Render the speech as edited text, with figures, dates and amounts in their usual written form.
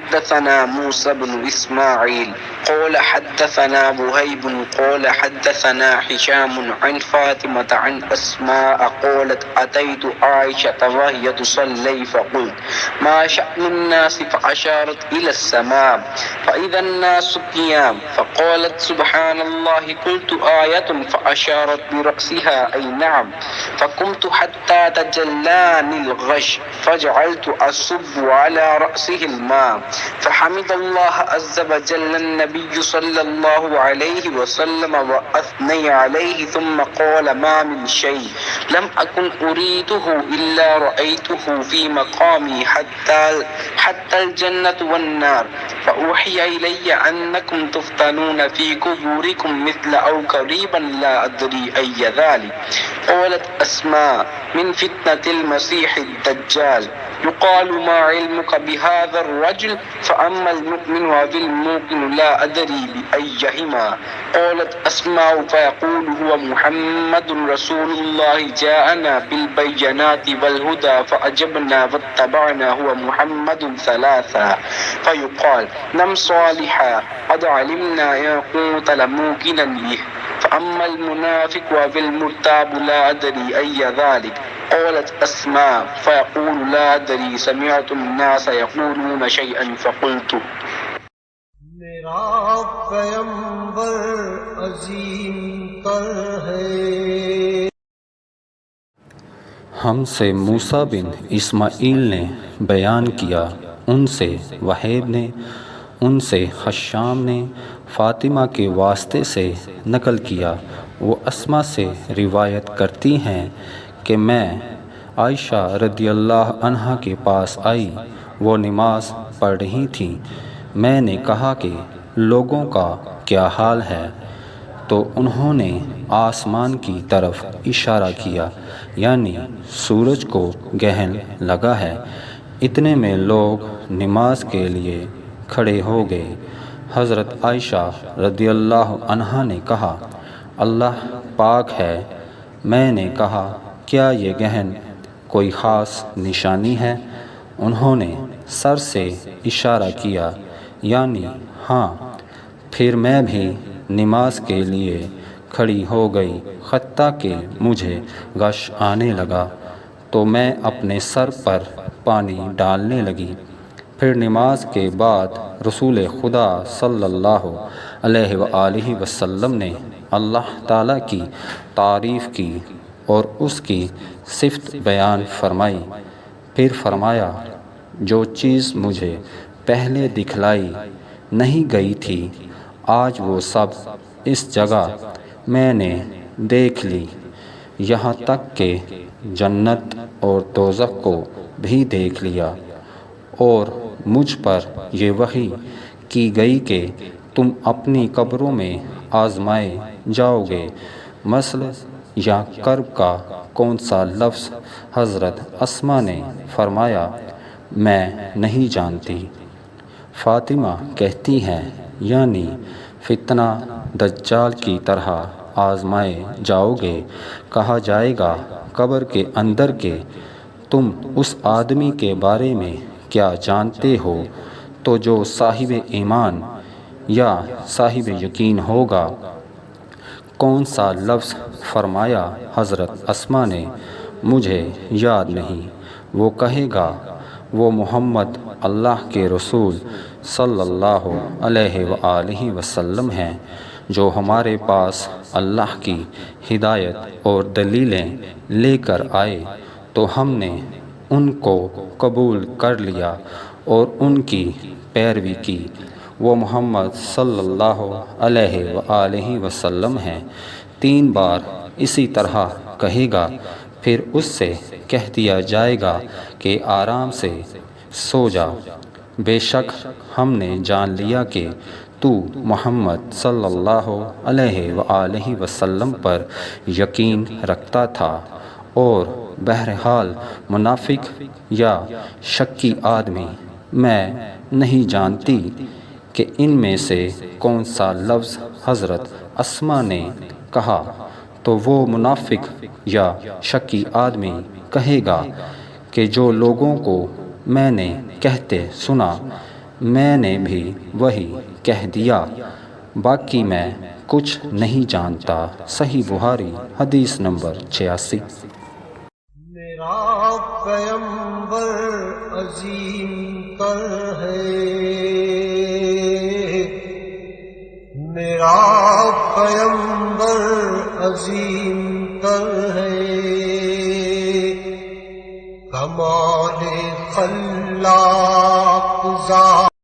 حدثنا موسى بن إسماعيل قال حدثنا وهيب قال حدثنا هشام عن فاطمة عن أسماء قالت أتيت عائشة وهي تصلي فقلت ما شأن الناس فأشارت إلى السماء فإذا الناس قيام فقالت سبحان الله قلت آية فأشارت برأسها أي نعم فقمت حتى تجلاني الغش فجعلت أصب على رأسه الماء فحمد الله عز وجل النبي صلى الله عليه وسلم وأثني عليه ثم قال ما من شيء لم أكن أريده إلا رأيته في مقامي حتى الجنة والنار فأوحي إلي أنكم تفتنون في قبوركم مثل أو قريبا لا أدري أي ذلك. قالت أسماء من فتنة المسيح الدجال يقال ما علمك بهذا الرجل فأما المؤمن والموقن لا أدري بأيهما. قالت أسماء فيقول هو محمد رسول الله جاءنا بالبينات والهدى فأجبنا واتبعنا هو محمد ثلاثا فيقال نم صالحا قد علمنا إن كنت لموقنا به فأما المنافق والمرتاب لا أدري أي ذلك. قالت أسماء فيقول لا أدري سمعت الناس يقولون شيئا فقلت میرا پیمبر عظیم تر ہے. ہم سے موسیٰ بن اسماعیل نے بیان کیا، ان سے وہیب نے، ان سے ہشام نے فاطمہ کے واسطے سے نقل کیا. وہ اسما سے روایت کرتی ہیں کہ میں عائشہ رضی اللہ عنہا کے پاس آئی، وہ نماز پڑھ رہی تھیں. میں نے کہا کہ لوگوں کا کیا حال ہے؟ تو انہوں نے آسمان کی طرف اشارہ کیا، یعنی سورج کو گرہن لگا ہے. اتنے میں لوگ نماز کے لیے کھڑے ہو گئے. حضرت عائشہ رضی اللہ عنہا نے کہا اللہ پاک ہے. میں نے کہا کیا یہ گرہن کوئی خاص نشانی ہے؟ انہوں نے سر سے اشارہ کیا، یعنی ہاں. پھر میں بھی نماز کے لیے کھڑی ہو گئی، حتیٰ کہ مجھے غش آنے لگا تو میں اپنے سر پر پانی ڈالنے لگی. پھر نماز کے بعد رسول خدا صلی اللہ علیہ وآلہ وسلم نے اللہ تعالیٰ کی تعریف کی اور اس کی صفت بیان فرمائی. پھر فرمایا جو چیز مجھے پہلے دکھلائی نہیں گئی تھی آج وہ سب اس جگہ میں نے دیکھ لی، یہاں تک کہ جنت اور دوزخ کو بھی دیکھ لیا. اور مجھ پر یہ وحی کی گئی کہ تم اپنی قبروں میں آزمائے جاؤ گے. مسل یا کرب کا کون سا لفظ؟ حضرت اسما نے فرمایا میں نہیں جانتی. فاطمہ کہتی ہیں یعنی فتنہ دجال کی طرح آزمائے جاؤ گے. کہا جائے گا قبر کے اندر کہ تم اس آدمی کے بارے میں کیا جانتے ہو؟ تو جو صاحب ایمان یا صاحب یقین ہوگا. کون سا لفظ فرمایا؟ حضرت اسما نے مجھے یاد نہیں. وہ کہے گا وہ محمد اللہ کے رسول صلی اللہ علیہ وآلہ وسلم ہیں جو ہمارے پاس اللہ کی ہدایت اور دلیلیں لے کر آئے تو ہم نے ان کو قبول کر لیا اور ان کی پیروی کی. وہ محمد صلی اللہ علیہ وآلہ وسلم ہیں. 3 بار اسی طرح کہے گا. پھر اس سے کہہ دیا جائے گا کہ آرام سے سو جا، بے شک ہم نے جان لیا کہ تو محمد صلی اللہ علیہ وآلہ وسلم پر یقین رکھتا تھا. اور بہرحال منافق یا شکی آدمی میں نہیں جانتی کہ ان میں سے کون سا لفظ حضرت اسما نے کہا. تو وہ منافق یا شکی آدمی کہے گا کہ جو لوگوں کو میں نے کہتے سنا میں نے بھی وہی کہہ دیا، باقی میں کچھ نہیں جانتا۔ صحیح بخاری حدیث نمبر 86۔ میرا پیمبر عظیم تر ہے، میرا پیمبر عظیم تر ہے، کمال خلاق ذات